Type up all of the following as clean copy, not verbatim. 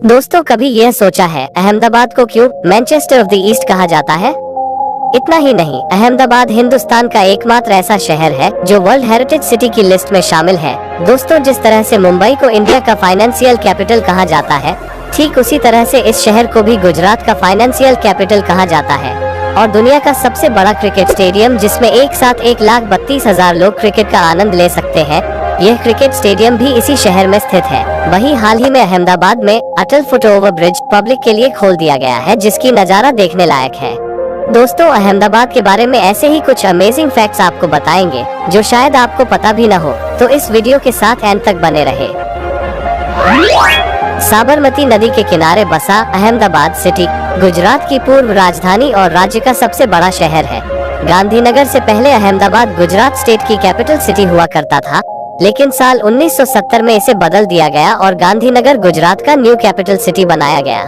दोस्तों, कभी यह सोचा है अहमदाबाद को क्यों मैनचेस्टर ऑफ द ईस्ट कहा जाता है? इतना ही नहीं, अहमदाबाद हिंदुस्तान का एकमात्र ऐसा शहर है जो वर्ल्ड हेरिटेज सिटी की लिस्ट में शामिल है। दोस्तों, जिस तरह से मुंबई को इंडिया का फाइनेंशियल कैपिटल कहा जाता है, ठीक उसी तरह से इस शहर को भी गुजरात का फाइनेंशियल कैपिटल कहा जाता है और दुनिया का सबसे बड़ा क्रिकेट स्टेडियम जिसमें एक साथ 1,32,000 लोग क्रिकेट का आनंद ले सकते हैं, यह क्रिकेट स्टेडियम भी इसी शहर में स्थित है। वहीं हाल ही में अहमदाबाद में अटल फुटओवर ब्रिज पब्लिक के लिए खोल दिया गया है, जिसकी नजारा देखने लायक है। दोस्तों, अहमदाबाद के बारे में ऐसे ही कुछ अमेजिंग फैक्ट्स आपको बताएंगे जो शायद आपको पता भी न हो, तो इस वीडियो के साथ एंड तक बने रहे। साबरमती नदी के किनारे बसा अहमदाबाद सिटी गुजरात की पूर्व राजधानी और राज्य का सबसे बड़ा शहर है। गांधीनगर से पहले अहमदाबाद गुजरात स्टेट की कैपिटल सिटी हुआ करता था, लेकिन साल 1970 में इसे बदल दिया गया और गांधीनगर गुजरात का न्यू कैपिटल सिटी बनाया गया।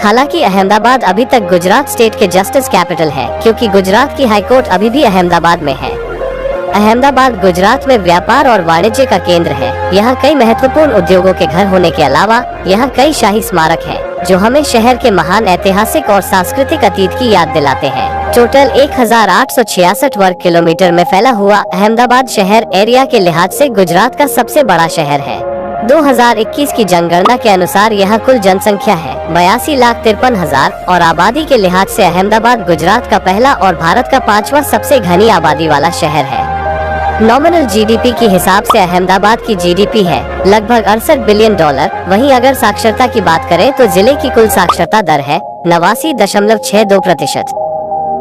हालांकि अहमदाबाद अभी तक गुजरात स्टेट के जस्टिस कैपिटल है, क्योंकि गुजरात की हाईकोर्ट अभी भी अहमदाबाद में है। अहमदाबाद गुजरात में व्यापार और वाणिज्य का केंद्र है। यहाँ कई महत्वपूर्ण उद्योगों के घर होने के अलावा यहाँ कई शाही स्मारक हैं, जो हमें शहर के महान ऐतिहासिक और सांस्कृतिक अतीत की याद दिलाते हैं। टोटल 1,866 वर्ग किलोमीटर में फैला हुआ अहमदाबाद शहर एरिया के लिहाज से गुजरात का सबसे बड़ा शहर है। 2021 की जनगणना के अनुसार यहाँ कुल जनसंख्या है 82,53,000 और आबादी के लिहाज से अहमदाबाद गुजरात का पहला और भारत का 5वां सबसे घनी आबादी वाला शहर है। नॉमिनल जीडीपी के हिसाब से अहमदाबाद की जीडीपी है लगभग $68 बिलियन। वहीं अगर साक्षरता की बात करें तो जिले की कुल साक्षरता दर है 89.62%।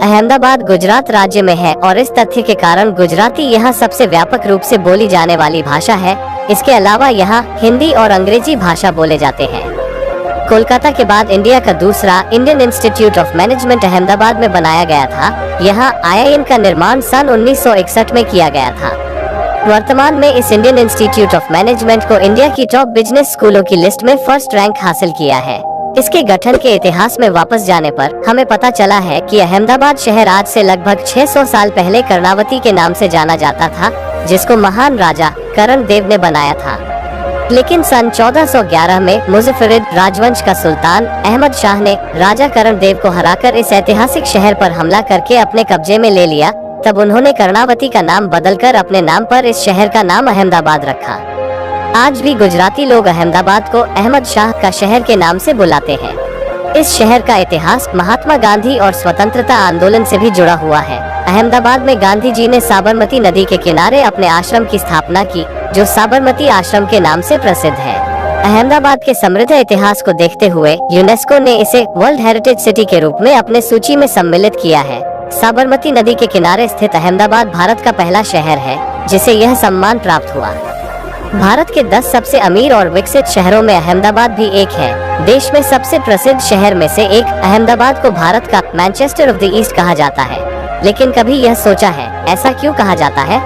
अहमदाबाद गुजरात राज्य में है और इस तथ्य के कारण गुजराती यहाँ सबसे व्यापक रूप से बोली जाने वाली भाषा है। इसके अलावा यहाँ हिंदी और अंग्रेजी भाषा बोले जाते हैं। कोलकाता के बाद इंडिया का दूसरा Indian institute of management Ahmedabad में बनाया गया था। यहाँ IIM का निर्माण सन 1961 में किया गया था। वर्तमान में इस इंडियन इंस्टीट्यूट ऑफ मैनेजमेंट को इंडिया की टॉप बिजनेस स्कूलों की लिस्ट में फर्स्ट रैंक हासिल किया है। इसके गठन के इतिहास में वापस जाने पर हमें पता चला है कि अहमदाबाद शहर आज से लगभग 600 साल पहले कर्णावती के नाम से जाना जाता था, जिसको महान राजा करण देव ने बनाया था। लेकिन सन 1411 में मुजफ्फरिद राजवंश का सुल्तान अहमद शाह ने राजा करण देव को हराकर इस ऐतिहासिक शहर पर हमला करके अपने कब्जे में ले लिया। तब उन्होंने कर्णावती का नाम बदलकर अपने नाम पर इस शहर का नाम अहमदाबाद रखा। आज भी गुजराती लोग अहमदाबाद को अहमद शाह का शहर के नाम से बुलाते हैं। इस शहर का इतिहास महात्मा गांधी और स्वतंत्रता आंदोलन से भी जुड़ा हुआ है। अहमदाबाद में गांधी जी ने साबरमती नदी के किनारे अपने आश्रम की स्थापना की, जो साबरमती आश्रम के नाम से प्रसिद्ध है। अहमदाबाद के समृद्ध इतिहास को देखते हुए यूनेस्को ने इसे वर्ल्ड हेरिटेज सिटी के रूप में अपने सूची में सम्मिलित किया है। साबरमती नदी के किनारे स्थित अहमदाबाद भारत का पहला शहर है जिसे यह सम्मान प्राप्त हुआ। भारत के 10 सबसे अमीर और विकसित शहरों में अहमदाबाद भी एक है। देश में सबसे प्रसिद्ध शहर में से एक अहमदाबाद को भारत का मैनचेस्टर ऑफ द ईस्ट कहा जाता है। लेकिन कभी यह सोचा है ऐसा क्यों कहा जाता है?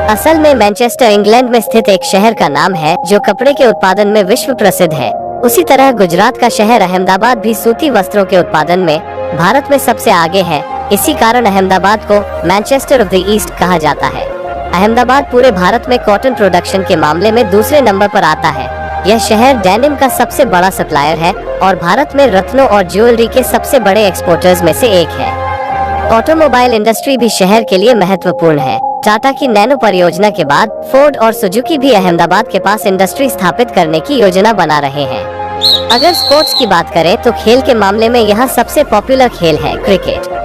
असल में मैनचेस्टर इंग्लैंड में स्थित एक शहर का नाम है जो कपड़े के उत्पादन में विश्व प्रसिद्ध है। उसी तरह गुजरात का शहर अहमदाबाद भी सूती वस्त्रों के उत्पादन में भारत में सबसे आगे है। इसी कारण अहमदाबाद को मैनचेस्टर ऑफ द ईस्ट कहा जाता है। अहमदाबाद पूरे भारत में कॉटन प्रोडक्शन के मामले में दूसरे नंबर पर आता है। यह शहर डेनिम का सबसे बड़ा सप्लायर है और भारत में रत्नों और ज्वेलरी के सबसे बड़े एक्सपोर्टर्स में से एक है। ऑटोमोबाइल इंडस्ट्री भी शहर के लिए महत्वपूर्ण है। टाटा की नैनो परियोजना के बाद फोर्ड और सुजुकी भी अहमदाबाद के पास इंडस्ट्री स्थापित करने की योजना बना रहे हैं। अगर स्पोर्ट्स की बात करें तो खेल के मामले में यहाँ सबसे पॉपुलर खेल है क्रिकेट।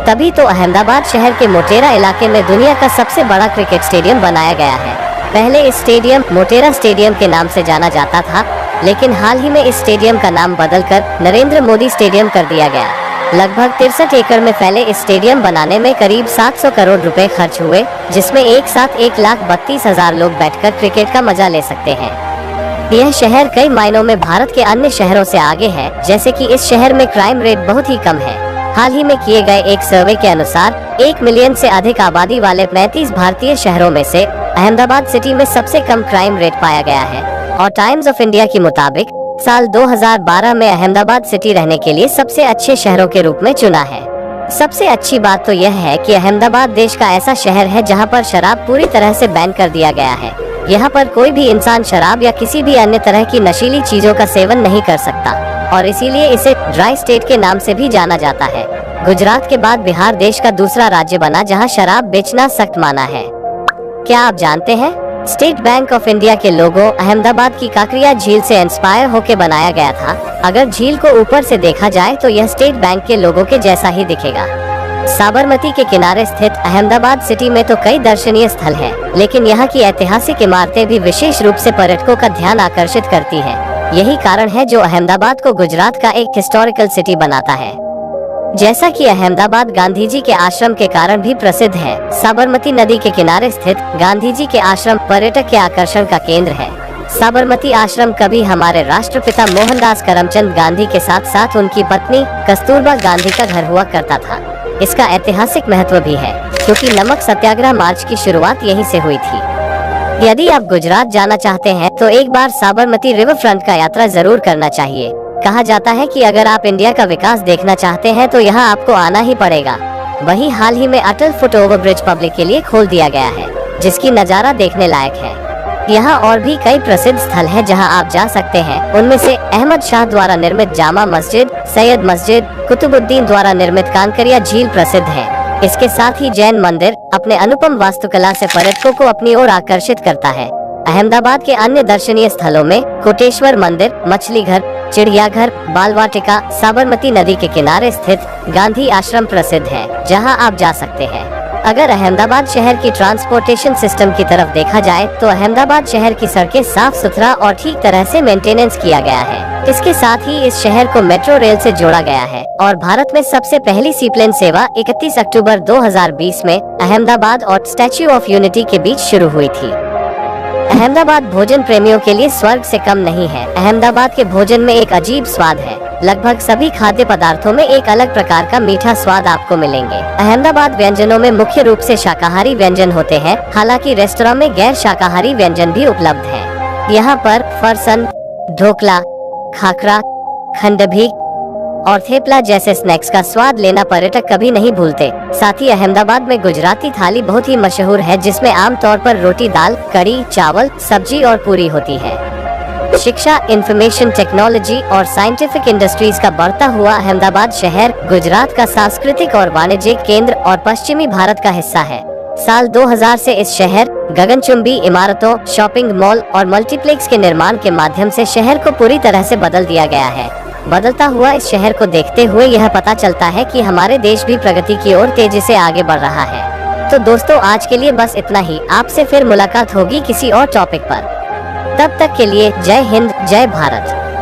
तभी तो अहमदाबाद शहर के मोटेरा इलाके में दुनिया का सबसे बड़ा क्रिकेट स्टेडियम बनाया गया है। पहले इस स्टेडियम मोटेरा स्टेडियम के नाम से जाना जाता था, लेकिन हाल ही में इस स्टेडियम का नाम बदलकर नरेंद्र मोदी स्टेडियम कर दिया गया। लगभग 63 एकड़ में फैले इस स्टेडियम बनाने में करीब 700 करोड़ रुपए खर्च हुए, जिसमें एक साथ 1,32,000 लोग बैठकर क्रिकेट का मजा ले सकते हैं। यह शहर कई मायनों में भारत के अन्य शहरों से आगे है, जैसे कि इस शहर में क्राइम रेट बहुत ही कम है। हाल ही में किए गए एक सर्वे के अनुसार 1 मिलियन से अधिक आबादी वाले 35 भारतीय शहरों में से अहमदाबाद सिटी में सबसे कम क्राइम रेट पाया गया है। और टाइम्स ऑफ इंडिया के मुताबिक साल 2012 में अहमदाबाद सिटी रहने के लिए सबसे अच्छे शहरों के रूप में चुना है। सबसे अच्छी बात तो यह है कि अहमदाबाद देश का ऐसा शहर है जहां पर शराब पूरी तरह से बैन कर दिया गया है। यहाँ पर कोई भी इंसान शराब या किसी भी अन्य तरह की नशीली चीजों का सेवन नहीं कर सकता और इसीलिए इसे ड्राई स्टेट के नाम से भी जाना जाता है। गुजरात के बाद बिहार देश का दूसरा राज्य बना जहाँ शराब बेचना सख्त माना है। क्या आप जानते हैं स्टेट बैंक ऑफ इंडिया के लोगो अहमदाबाद की काकरिया झील से इंस्पायर होकर बनाया गया था। अगर झील को ऊपर से देखा जाए तो यह स्टेट बैंक के लोगो के जैसा ही दिखेगा। साबरमती के किनारे स्थित अहमदाबाद सिटी में तो कई दर्शनीय स्थल हैं, लेकिन यहाँ की ऐतिहासिक इमारतें भी विशेष रूप से पर्यटकों का ध्यान आकर्षित करती हैं। यही कारण है जो अहमदाबाद को गुजरात का एक हिस्टोरिकल सिटी बनाता है। जैसा कि अहमदाबाद गांधी जी के आश्रम के कारण भी प्रसिद्ध है, साबरमती नदी के किनारे स्थित गांधी जी के आश्रम पर्यटक के आकर्षण का केंद्र है। साबरमती आश्रम कभी हमारे राष्ट्रपिता मोहनदास करमचंद गांधी के साथ साथ उनकी पत्नी कस्तूरबा गांधी का घर हुआ करता था। इसका ऐतिहासिक महत्व भी है क्योंकि नमक सत्याग्रह मार्च की शुरुआत यहीं से हुई थी। यदि आप गुजरात जाना चाहते हैं तो एक बार साबरमती रिवर फ्रंट का यात्रा जरूर करना चाहिए। कहा जाता है कि अगर आप इंडिया का विकास देखना चाहते हैं तो यहाँ आपको आना ही पड़ेगा। वहीं हाल ही में अटल फुट ओवर ब्रिज पब्लिक के लिए खोल दिया गया है, जिसकी नज़ारा देखने लायक है। यहाँ और भी कई प्रसिद्ध स्थल हैं जहाँ आप जा सकते हैं। उनमें से अहमद शाह द्वारा निर्मित जामा मस्जिद, सैयद मस्जिद, कुतुबुद्दीन द्वारा निर्मित कांकरिया झील प्रसिद्ध है। इसके साथ ही जैन मंदिर अपने अनुपम वास्तुकला से पर्यटकों को अपनी ओर आकर्षित करता है। अहमदाबाद के अन्य दर्शनीय स्थलों में कोटेश्वर मंदिर, मछली घर, चिड़ियाघर, बाल वाटिका, साबरमती नदी के किनारे स्थित गांधी आश्रम प्रसिद्ध है, जहां आप जा सकते हैं। अगर अहमदाबाद शहर की ट्रांसपोर्टेशन सिस्टम की तरफ देखा जाए तो अहमदाबाद शहर की सड़कें साफ सुथरा और ठीक तरह से मेंटेनेंस किया गया है। इसके साथ ही इस शहर को मेट्रो रेल से जोड़ा गया है और भारत में सबसे पहली सीप्लेन सेवा 31 अक्टूबर 2020 में अहमदाबाद और स्टैच्यू ऑफ यूनिटी के बीच शुरू हुई थी। अहमदाबाद भोजन प्रेमियों के लिए स्वर्ग से कम नहीं है। अहमदाबाद के भोजन में एक अजीब स्वाद है। लगभग सभी खाद्य पदार्थों में एक अलग प्रकार का मीठा स्वाद आपको मिलेंगे। अहमदाबाद व्यंजनों में मुख्य रूप से शाकाहारी व्यंजन होते हैं, हालांकि रेस्तरां में गैर शाकाहारी व्यंजन भी उपलब्ध हैं। यहाँ पर फरसन, ढोकला, खाखरा, खंडभी और थेपला जैसे स्नैक्स का स्वाद लेना पर्यटक कभी नहीं भूलते। साथ ही अहमदाबाद में गुजराती थाली बहुत ही मशहूर है, जिसमें आमतौर पर रोटी, दाल, कड़ी, चावल, सब्जी और पूरी होती है। शिक्षा, इंफॉर्मेशन टेक्नोलॉजी और साइंटिफिक इंडस्ट्रीज का बढ़ता हुआ अहमदाबाद शहर गुजरात का सांस्कृतिक और वाणिज्यिक केंद्र और पश्चिमी भारत का हिस्सा है। साल 2000 से इस शहर गगनचुंबी इमारतों, शॉपिंग मॉल और मल्टीप्लेक्स के निर्माण के माध्यम से शहर को पूरी तरह से बदल दिया गया है। बदलता हुआ इस शहर को देखते हुए यह पता चलता है कि हमारे देश भी प्रगति की ओर तेजी से आगे बढ़ रहा है। तो दोस्तों, आज के लिए बस इतना ही। आपसे फिर मुलाकात होगी किसी और टॉपिक पर। तब तक के लिए जय हिंद, जय भारत।